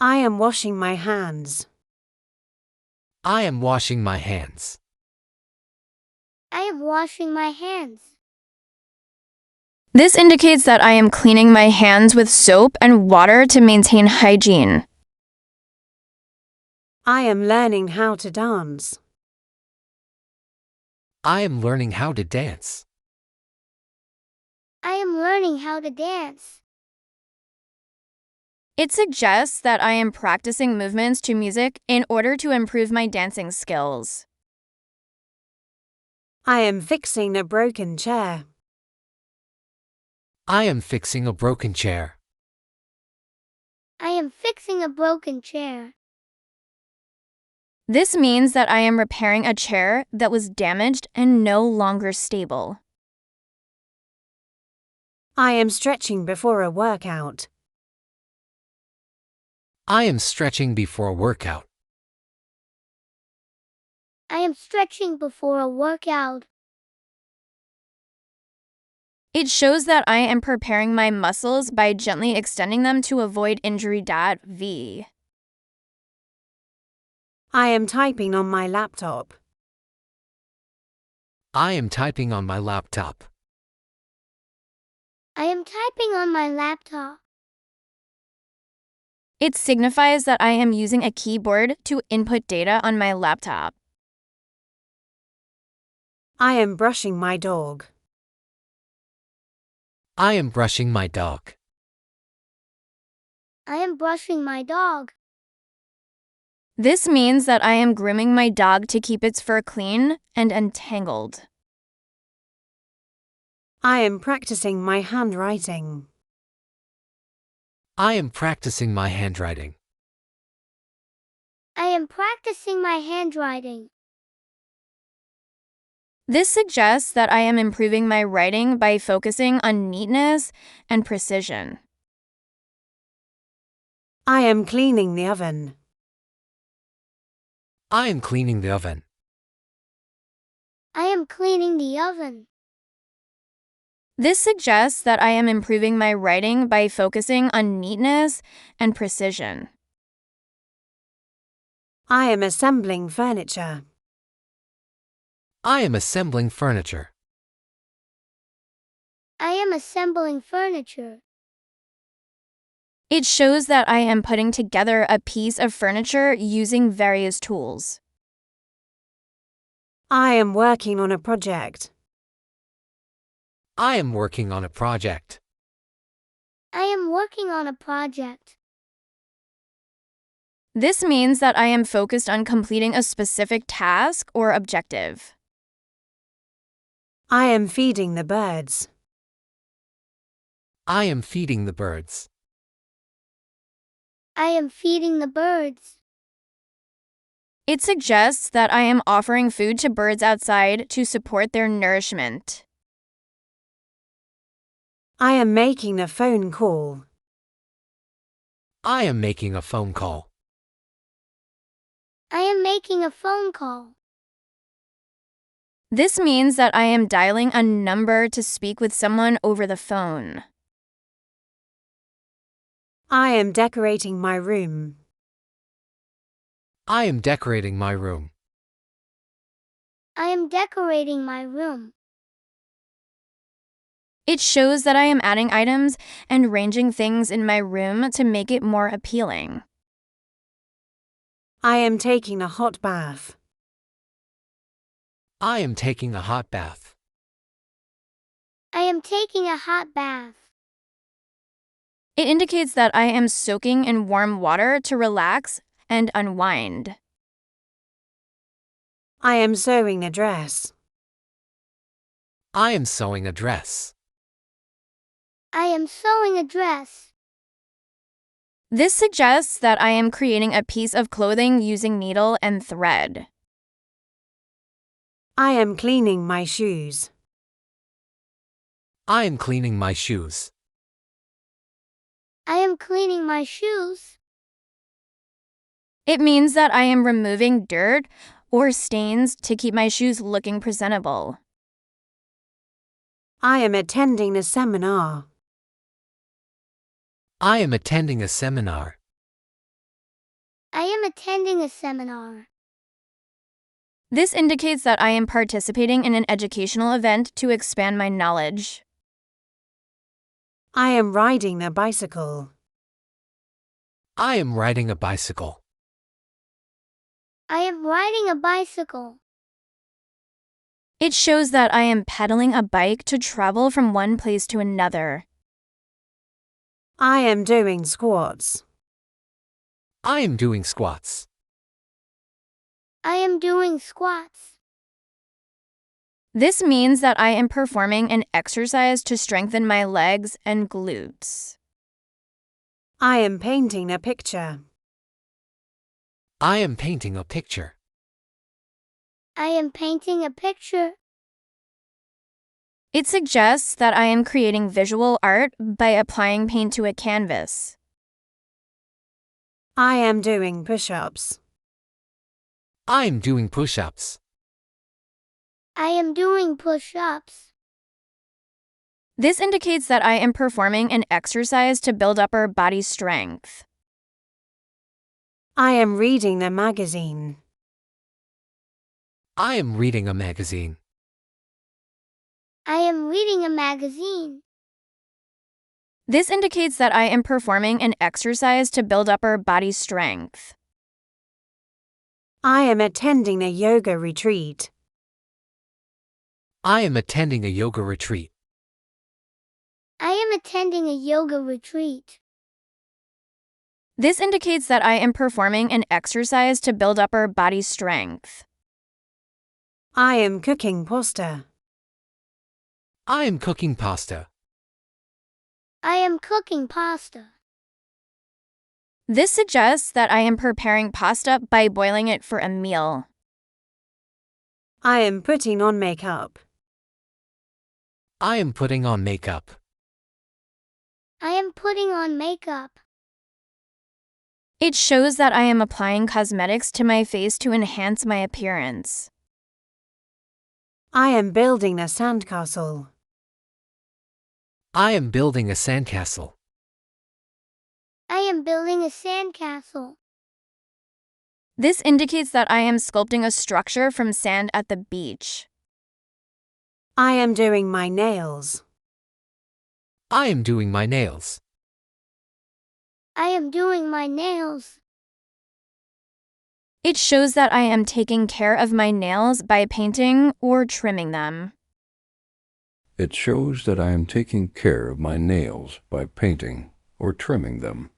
I am washing my hands. I am washing my hands. I am washing my hands. This indicates that I am cleaning my hands with soap and water to maintain hygiene. I am learning how to dance. I am learning how to dance. I am learning how to dance. It suggests that I am practicing movements to music in order to improve my dancing skills. I am fixing a broken chair. I am fixing a broken chair. I am fixing a broken chair. This means that I am repairing a chair that was damaged and no longer stable. I am stretching before a workout. I am stretching before a workout. I am stretching before a workout. It shows that I am preparing my muscles by gently extending them to avoid injury. V. I am typing on my laptop. I am typing on my laptop. I am typing on my laptop. It signifies that I am using a keyboard to input data on my laptop. I am brushing my dog. I am brushing my dog. I am brushing my dog. This means that I am grooming my dog to keep its fur clean and untangled. I am practicing my handwriting. I am practicing my handwriting. I am practicing my handwriting. This suggests that I am improving my writing by focusing on neatness and precision. I am cleaning the oven. I am cleaning the oven. I am cleaning the oven. This suggests that I am improving my writing by focusing on neatness and precision. I am assembling furniture. I am assembling furniture. I am assembling furniture. It shows that I am putting together a piece of furniture using various tools. I am working on a project. I am working on a project. I am working on a project. This means that I am focused on completing a specific task or objective. I am feeding the birds. I am feeding the birds. I am feeding the birds. It suggests that I am offering food to birds outside to support their nourishment. I am making a phone call. I am making a phone call. I am making a phone call. This means that I am dialing a number to speak with someone over the phone. I am decorating my room. I am decorating my room. I am decorating my room. It shows that I am adding items and arranging things in my room to make it more appealing. I am taking a hot bath. I am taking a hot bath. I am taking a hot bath. It indicates that I am soaking in warm water to relax and unwind. I am sewing a dress. I am sewing a dress. I am sewing a dress. This suggests that I am creating a piece of clothing using needle and thread. I am cleaning my shoes. I am cleaning my shoes. I am cleaning my shoes. It means that I am removing dirt or stains to keep my shoes looking presentable. I am attending a seminar. I am attending a seminar. I am attending a seminar. This indicates that I am participating in an educational event to expand my knowledge. I am riding a bicycle. I am riding a bicycle. I am riding a bicycle. It shows that I am pedaling a bike to travel from one place to another. I am doing squats. I am doing squats. I am doing squats. This means that I am performing an exercise to strengthen my legs and glutes. I am painting a picture. I am painting a picture. I am painting a picture. It suggests that I am creating visual art by applying paint to a canvas. I am doing push-ups. I am doing push-ups. I am doing push-ups. This indicates that I am performing an exercise to build up our body strength. I am reading a magazine. I am reading a magazine. I am reading a magazine. This indicates that I am performing an exercise to build up our body strength. I am attending a yoga retreat. I am attending a yoga retreat. I am attending a yoga retreat. This indicates that I am performing an exercise to build up our body strength. I am cooking pasta. I am cooking pasta. I am cooking pasta. This suggests that I am preparing pasta by boiling it for a meal. I am putting on makeup. I am putting on makeup. I am putting on makeup. It shows that I am applying cosmetics to my face to enhance my appearance. I am building a sandcastle. I am building a sandcastle. I am building a sandcastle. This indicates that I am sculpting a structure from sand at the beach. I am doing my nails. I am doing my nails. I am doing my nails. It shows that I am taking care of my nails by painting or trimming them. It shows that I am taking care of my nails by painting or trimming them.